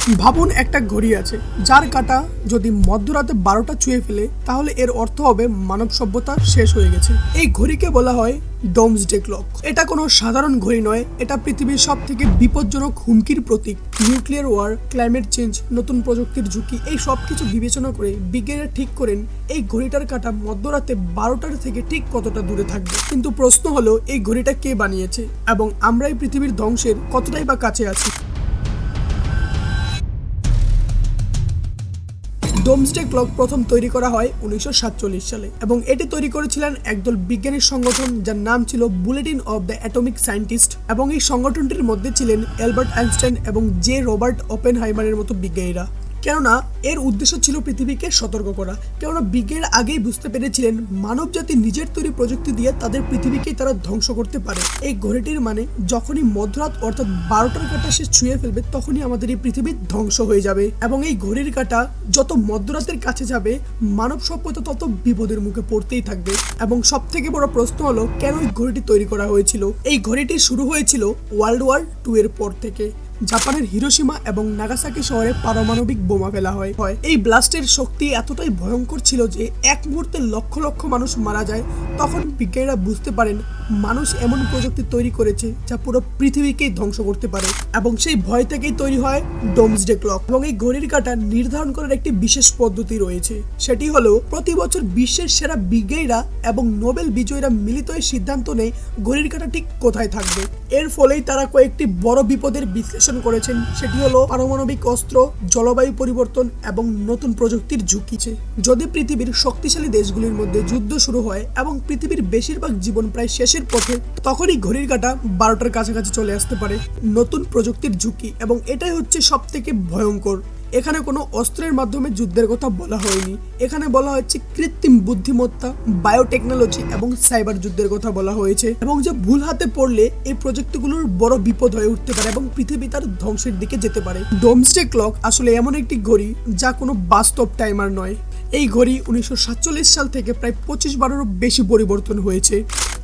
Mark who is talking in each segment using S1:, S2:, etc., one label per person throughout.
S1: ভাবুন একটা ঘড়ি আছে যার কাঁটা যদি মধ্যরাতে 12টা ছুঁয়ে ফেলে তাহলে এর অর্থ হবে মানব সভ্যতা শেষ হয়ে গেছে। এই ঘড়িকে বলা হয় ডোমসডে ক্লক। এটা কোনো সাধারণ ঘড়ি নয়, এটা পৃথিবীর সব থেকে বিপজ্জনক হুমকির প্রতীক। নিউক্লিয়ার ওয়ার, ক্লাইমেট চেঞ্জ, নতুন প্রযুক্তির ঝুঁকি, এই সব কিছু বিবেচনা করে বিজ্ঞানীরা ঠিক করেন এই ঘড়িটার কাঁটা মধ্যরাতে 12টার থেকে ঠিক কতটা দূরে থাকবে। কিন্তু প্রশ্ন হলো এই ঘড়িটা কে বানিয়েছে এবং আমরা এই পৃথিবীর ধ্বংসের কতটাই বা কাছে আছি। ডোমসডে ক্লক প্রথম তৈরি করা হয় 1947 সালে এবং এটি তৈরি করেছিলেন একদল বিজ্ঞানী সংগঠন যার নাম ছিল bulletin of the atomic scientist, এবং এই সংগঠনটির মধ্যে ছিলেন অ্যালবার্ট আইনস্টাইন এবং জে রবার্ট ওপেনহাইমারের মতো বিজ্ঞানীরা। কেননা এর উদ্দেশ্য ছিল পৃথিবীকে সতর্ক করা, কেননা বিজ্ঞানীরা আগেই বুঝতে পেরেছিলেন মানব জাতি নিজের তৈরি প্রযুক্তি দিয়ে তাদের পৃথিবীকে তারা ধ্বংস করতে পারে। এই ঘড়িটির মানে যখনই মধ্যরাত অর্থাৎ 12টার কাঁটা সে ছুঁয়ে ফেলবে তখনই আমাদের এই পৃথিবী ধ্বংস হয়ে যাবে, এবং এই ঘড়ির কাঁটা যত মধ্যরাতের কাছে যাবে মানব সভ্যতা তত বিপদের মুখে পড়তেই থাকবে। এবং সব থেকে বড় প্রশ্ন হলো কেন এই ঘড়িটি তৈরি করা হয়েছিল। এই ঘড়িটি শুরু হয়েছিল ওয়ার্ল্ড ওয়ার 2 এর পর থেকে। জাপানের হিরোশিমা এবং নাগাসাকি শহরে পারমাণবিক বোমা ফেলা হয়। এই ব্লাস্টের শক্তি এতটাই ভয়ঙ্কর ছিল যে এক মুহূর্তে লক্ষ লক্ষ মানুষ মারা যায়। তখন বিজ্ঞানীরা বুঝতে পারেন মানুষ এমন প্রযুক্তি তৈরি করেছে যা পুরো পৃথিবীকেই ধ্বংস করতে পারে, এবং সেই ভয় থেকেই তৈরি হয় ডোমসডে ক্লক। এবং এই ঘড়ির কাঁটা নির্ধারণ করার একটি বিশেষ পদ্ধতি রয়েছে, সেটি হলো প্রতি বছর বিশ্বের সেরা বিজ্ঞানীরা এবং নোবেল বিজয়ীরা মিলিত হয়ে সিদ্ধান্ত নেয় ঘড়ির কাঁটা ঠিক কোথায় থাকবে। এর ফলেই তারা কয়েকটি বড় বিপদের বিশ্লেষণ করেছেন, সেটি হলো পারমাণবিক অস্ত্র, জলবায়ু পরিবর্তন এবং নতুন প্রযুক্তির ঝুঁকি। যদি পৃথিবীর শক্তিশালী দেশগুলির মধ্যে যুদ্ধ শুরু হয় এবং পৃথিবীর বেশিরভাগ জীবন প্রায় শেষের পথে, তখনই ঘড়ির কাঁটা 12টার কাছাকাছি চলে আসতে পারে। নতুন প্রযুক্তির ঝুঁকি, এবং এটাই হচ্ছে সব থেকে ভয়ঙ্কর। এখানে কোনো অস্ত্রের মাধ্যমে যুদ্ধের কথা বলা হয়নি, এখানে বলা হচ্ছে কৃত্রিম বুদ্ধিমত্তা, বায়োটেকনোলজি এবং সাইবার যুদ্ধের কথা বলা হয়েছে, এবং যে ভুল হাতে পড়লে এই প্রযুক্তিগুলোর বড় বিপদ হয়ে উঠতে পারে এবং পৃথিবী তার ধ্বংসের দিকে যেতে পারে। ডোমসডে ক্লক আসলে এমন একটি ঘড়ি যা কোনো বাস্তব টাইমার নয়। এই ঘড়ি 1947 সাল থেকে প্রায় 25 বারেরও বেশি পরিবর্তন হয়েছে,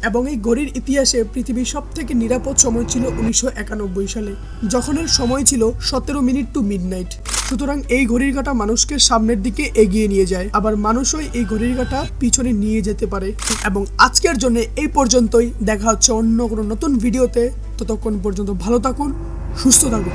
S1: এবং এই ঘড়ির ইতিহাসে পৃথিবীর সব থেকে নিরাপদ সময় ছিল 1991 সালে, যখন এর সময় ছিল 17 মিনিট টু মিডনাইট। সুতরাং এই ঘড়ির কাঁটা মানুষকে সামনের দিকে এগিয়ে নিয়ে যায়, আবার মানুষও এই ঘড়ির কাঁটা পিছনে নিয়ে যেতে পারে। এবং আজকের জন্য এই পর্যন্তই, দেখা হচ্ছে অন্য কোনো নতুন ভিডিওতে। ততক্ষণ পর্যন্ত ভালো থাকুন, সুস্থ থাকুন।